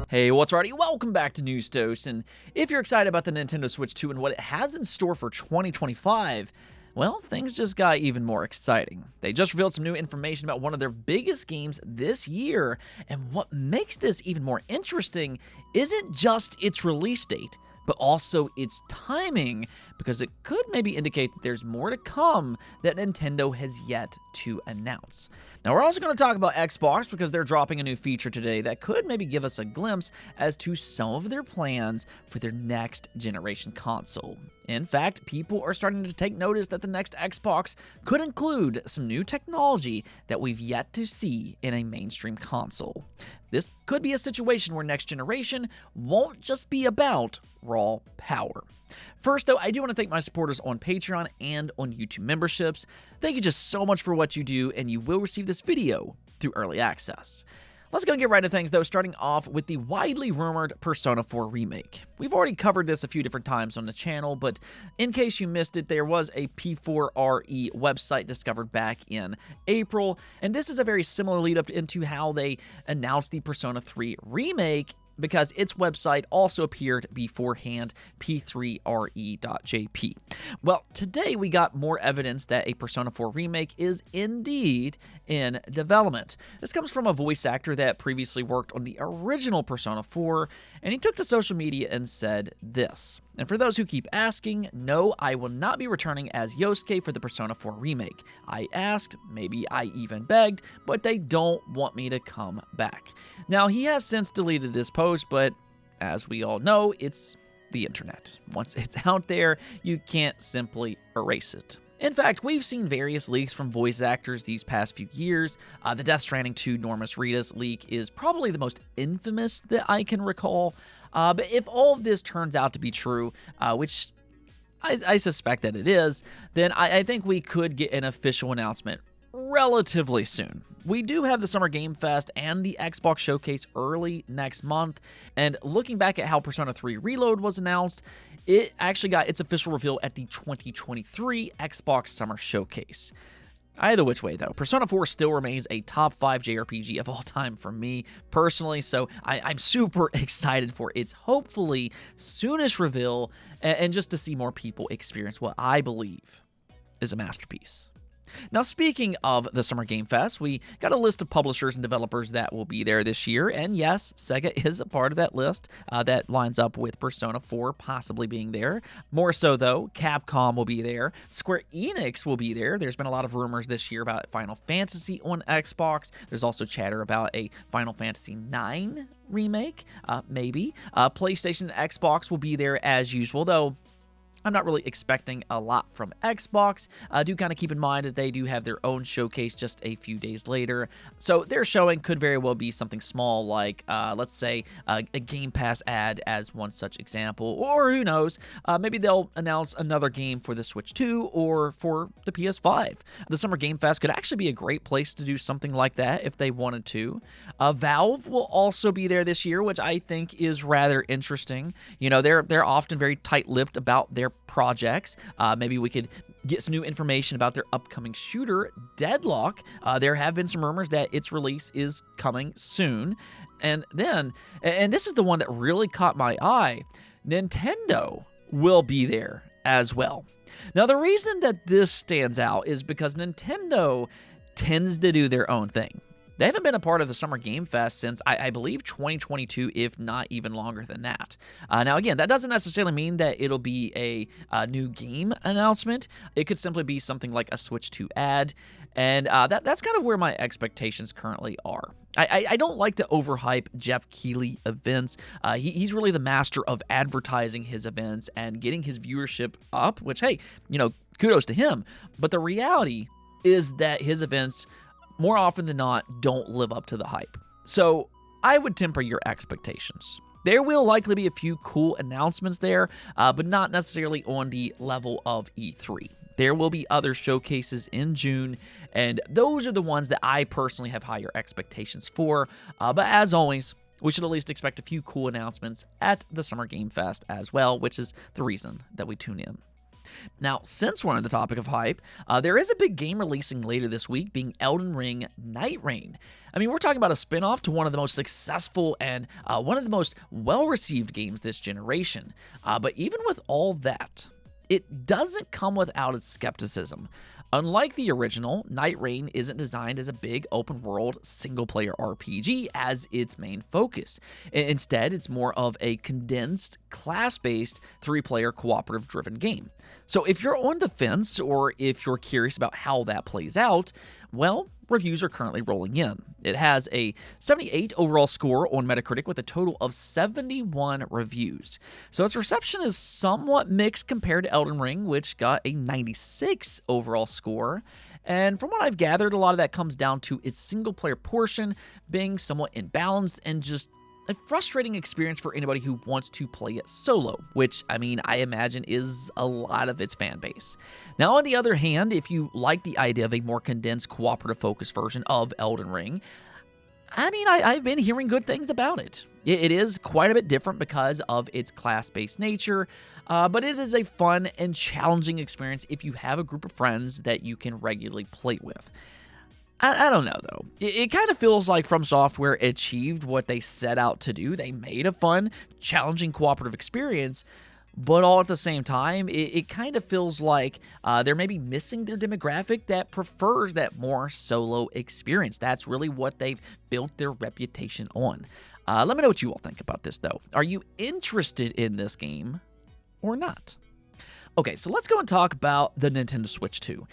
Hey, what's already? Welcome back to News Toast, and if you're excited about the Nintendo Switch 2 and what it has in store for 2025, well, things just got even more exciting. They just revealed some new information about one of their biggest games this year, and what makes this even more interesting isn't just its release date, but also its timing, because it could maybe indicate that there's more to come that Nintendo has yet to announce. Now, we're also going to talk about Xbox because they're dropping a new feature today that could maybe give us a glimpse as to some of their plans for their next generation console. In fact, people are starting to take notice that the next Xbox could include some new technology that we've yet to see in a mainstream console. This could be a situation where next generation won't just be about raw power. First, though, I do want to thank my supporters on Patreon and on YouTube memberships. Thank you just so much for what you do, and you will receive this video through early access. Let's go and get right into things, though, starting off with the widely rumored Persona 4 remake. We've already covered this a few different times on the channel, but in case you missed it, there was a P4RE website discovered back in April, and this is a very similar lead-up into how they announced the Persona 3 remake, because its website also appeared beforehand, p3re.jp. Well, today we got more evidence that a Persona 4 remake is indeed in development. This comes from a voice actor that previously worked on the original Persona 4, and he took to social media and said this. And for those who keep asking, no, I will not be returning as Yosuke for the Persona 4 remake. I asked, maybe I even begged, but they don't want me to come back. Now, he has since deleted this post, but as we all know, it's the internet. Once it's out there, you can't simply erase it. In fact, we've seen various leaks from voice actors these past few years. The Death Stranding 2 Normus Reedus leak is probably the most infamous that I can recall. But if all of this turns out to be true, which I suspect that it is, then I think we could get an official announcement relatively soon. We do have the Summer Game Fest and the Xbox Showcase early next month, and looking back at how Persona 3 Reload was announced, it actually got its official reveal at the 2023 Xbox Summer Showcase. Either which way, though, Persona 4 still remains a top 5 JRPG of all time for me, personally, so I'm super excited for its hopefully soonish reveal, and just to see more people experience what I believe is a masterpiece. Now, speaking of the Summer Game Fest, we got a list of publishers and developers that will be there this year, and yes, Sega is a part of that list. That lines up with Persona 4 possibly being there. More so, though, Capcom will be there. Square Enix will be there. There's been a lot of rumors this year about Final Fantasy on Xbox. There's also chatter about a Final Fantasy IX remake, maybe. PlayStation and Xbox will be there as usual, though I'm not really expecting a lot from Xbox. Do kind of keep in mind that they do have their own showcase just a few days later. So their showing could very well be something small like, let's say, a Game Pass ad as one such example. Or who knows, maybe they'll announce another game for the Switch 2 or for the PS5. The Summer Game Fest could actually be a great place to do something like that if they wanted to. Valve will also be there this year, which I think is rather interesting. You know, they're often very tight-lipped about their projects. Maybe we could get some new information about their upcoming shooter, Deadlock. There have been some rumors that its release is coming soon. And then, and this is the one that really caught my eye, Nintendo will be there as well. Now, the reason that this stands out is because Nintendo tends to do their own thing. They haven't been a part of the Summer Game Fest since, I believe, 2022, if not even longer than that. Now, again, that doesn't necessarily mean that it'll be a new game announcement. It could simply be something like a Switch 2 ad, and that's kind of where my expectations currently are. I don't like to overhype Jeff Keighley events. He's really the master of advertising his events and getting his viewership up, which, hey, you know, kudos to him. But the reality is that his events, more often than not, don't live up to the hype. So I would temper your expectations. There will likely be a few cool announcements there, but not necessarily on the level of E3. There will be other showcases in June, and those are the ones that I personally have higher expectations for. But as always, we should at least expect a few cool announcements at the Summer Game Fest as well, which is the reason that we tune in. Now, since we're on the topic of hype, there is a big game releasing later this week, being Elden Ring Nightreign. I mean, we're talking about a spin-off to one of the most successful and one of the most well-received games this generation. But even with all that, it doesn't come without its skepticism. Unlike the original, Nightreign isn't designed as a big open-world single-player RPG as its main focus. Instead, it's more of a condensed, class-based, three-player cooperative-driven game. So if you're on the fence, or if you're curious about how that plays out, well, reviews are currently rolling in. It has a 78 overall score on Metacritic with a total of 71 reviews. So its reception is somewhat mixed compared to Elden Ring, which got a 96 overall score. And from what I've gathered, a lot of that comes down to its single-player portion being somewhat imbalanced and just a frustrating experience for anybody who wants to play it solo, which, I mean, I imagine is a lot of its fan base. Now, on the other hand, if you like the idea of a more condensed, cooperative-focused version of Elden Ring, I mean, I've been hearing good things about it. It is quite a bit different because of its class-based nature, but it is a fun and challenging experience if you have a group of friends that you can regularly play with. I don't know, though. It kind of feels like From Software achieved what they set out to do. They made a fun, challenging, cooperative experience, but all at the same time, it kind of feels like they're maybe missing their demographic that prefers that more solo experience. That's really what they've built their reputation on. Let me know what you all think about this, though. Are you interested in this game or not? Okay, so let's go and talk about the Nintendo Switch 2.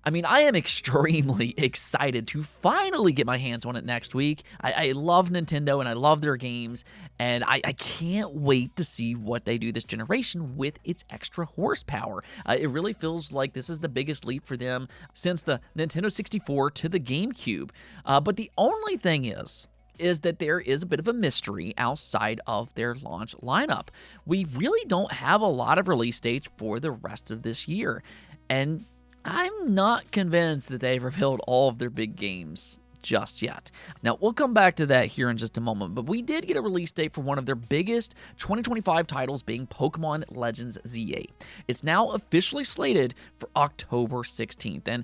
I mean, I am extremely excited to finally get my hands on it next week. I love Nintendo and I love their games, and I can't wait to see what they do this generation with its extra horsepower. It really feels like this is the biggest leap for them since the Nintendo 64 to the GameCube. But the only thing is that there is a bit of a mystery outside of their launch lineup. We really don't have a lot of release dates for the rest of this year, and I'm not convinced that they've revealed all of their big games just yet. Now, we'll come back to that here in just a moment, but we did get a release date for one of their biggest 2025 titles, being Pokemon Legends ZA. It's now officially slated for October 16th, and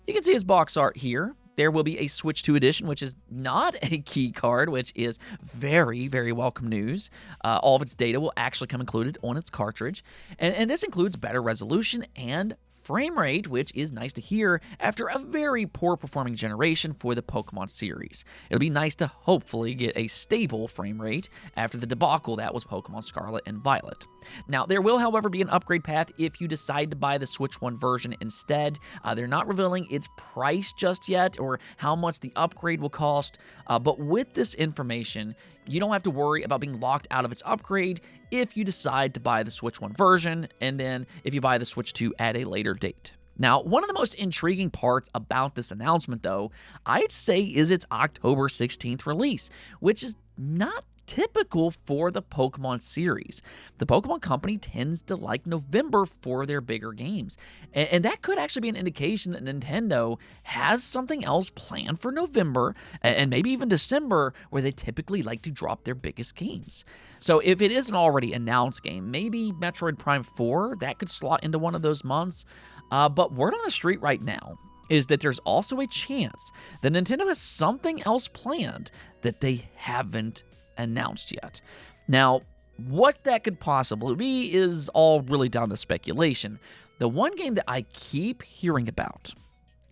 you can see his box art here. There will be a Switch 2 edition, which is not a key card, which is very, very welcome news. All of its data will actually come included on its cartridge, and this includes better resolution and frame rate, which is nice to hear after a very poor performing generation for the Pokemon series. It'll be nice to hopefully get a stable frame rate after the debacle that was Pokemon Scarlet and Violet. Now, there will, however, be an upgrade path if you decide to buy the Switch 1 version instead. They're not revealing its price just yet or how much the upgrade will cost, but with this information, you don't have to worry about being locked out of its upgrade if you decide to buy the Switch 1 version, and then if you buy the Switch 2 at a later date. Now, one of the most intriguing parts about this announcement, though, I'd say is its October 16th release, which is not typical for the Pokemon series. The Pokemon Company tends to like November for their bigger games, and that could actually be an indication that Nintendo has something else planned for November, and maybe even December, where they typically like to drop their biggest games. So if it is an already announced game, maybe Metroid Prime 4, that could slot into one of those months, but word on the street right now is that there's also a chance that Nintendo has something else planned that they haven't announced yet. Now, what that could possibly be is all really down to speculation. The one game that I keep hearing about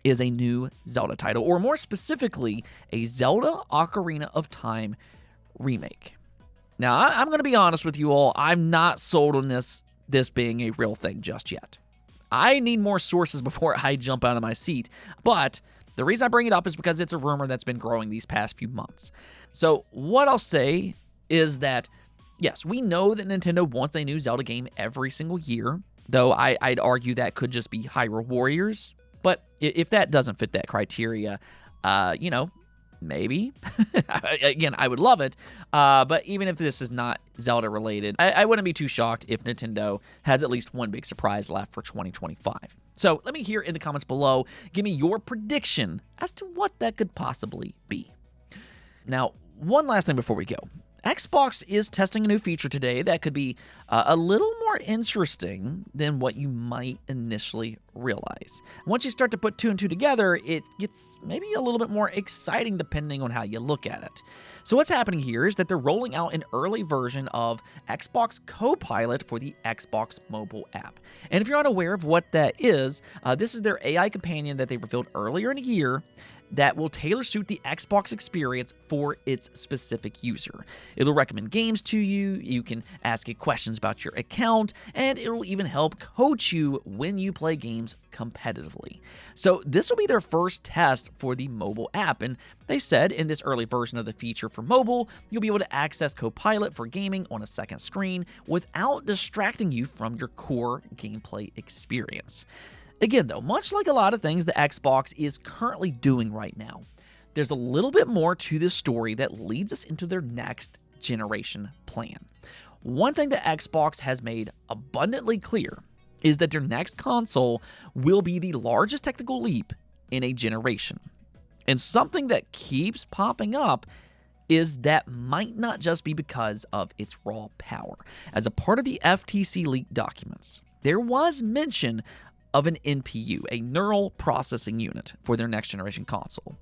is a new Zelda title, or more specifically, a Zelda Ocarina of Time remake. Now, I'm going to be honest with you all, I'm not sold on this being a real thing just yet. I need more sources before I jump out of my seat, but the reason I bring it up is because it's a rumor that's been growing these past few months. So what I'll say is that, yes, we know that Nintendo wants a new Zelda game every single year, though I'd argue that could just be Hyrule Warriors. But if that doesn't fit that criteria, maybe. Again, I would love it. But even if this is not Zelda related, I wouldn't be too shocked if Nintendo has at least one big surprise left for 2025. So let me hear in the comments below, give me your prediction as to what that could possibly be. Now, one last thing before we go. Xbox is testing a new feature today that could be a little more interesting than what you might initially realize. Once you start to put two and two together, it gets maybe a little bit more exciting depending on how you look at it. So what's happening here is that they're rolling out an early version of Xbox Copilot for the Xbox mobile app. And if you're unaware of what that is, this is their AI companion that they revealed earlier in the year that will tailor suit the Xbox experience for its specific user. It'll recommend games to you, you can ask it questions about your account, and it'll even help coach you when you play games competitively. So this will be their first test for the mobile app, and they said in this early version of the feature for mobile, you'll be able to access Copilot for gaming on a second screen without distracting you from your core gameplay experience. Again, though, much like a lot of things the Xbox is currently doing right now, there's a little bit more to this story that leads us into their next generation plan. One thing that Xbox has made abundantly clear is that their next console will be the largest technical leap in a generation. And something that keeps popping up is that might not just be because of its raw power. As a part of the FTC leaked documents, there was mention of an NPU, a neural processing unit, for their next generation console.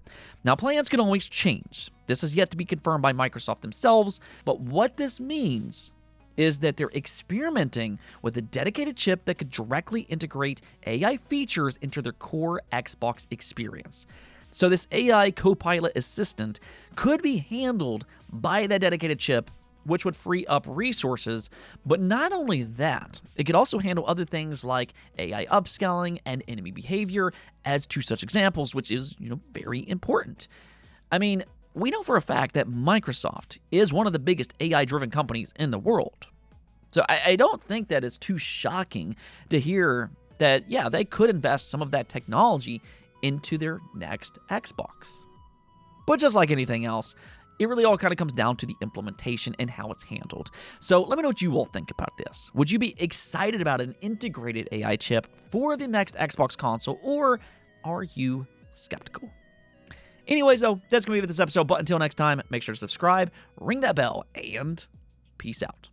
Now, plans can always change. This is yet to be confirmed by Microsoft themselves, but what this means is that they're experimenting with a dedicated chip that could directly integrate AI features into their core Xbox experience. So this AI Copilot assistant could be handled by that dedicated chip, which would free up resources. But not only that, it could also handle other things like AI upscaling and enemy behavior as two such examples, which is, very important. I mean, we know for a fact that Microsoft is one of the biggest AI-driven companies in the world. So I don't think that it's too shocking to hear that, yeah, they could invest some of that technology into their next Xbox. But just like anything else, it really all kind of comes down to the implementation and how it's handled. So let me know what you all think about this. Would you be excited about an integrated AI chip for the next Xbox console, or are you skeptical? Anyways, though, that's going to be it for this episode. But until next time, make sure to subscribe, ring that bell, and peace out.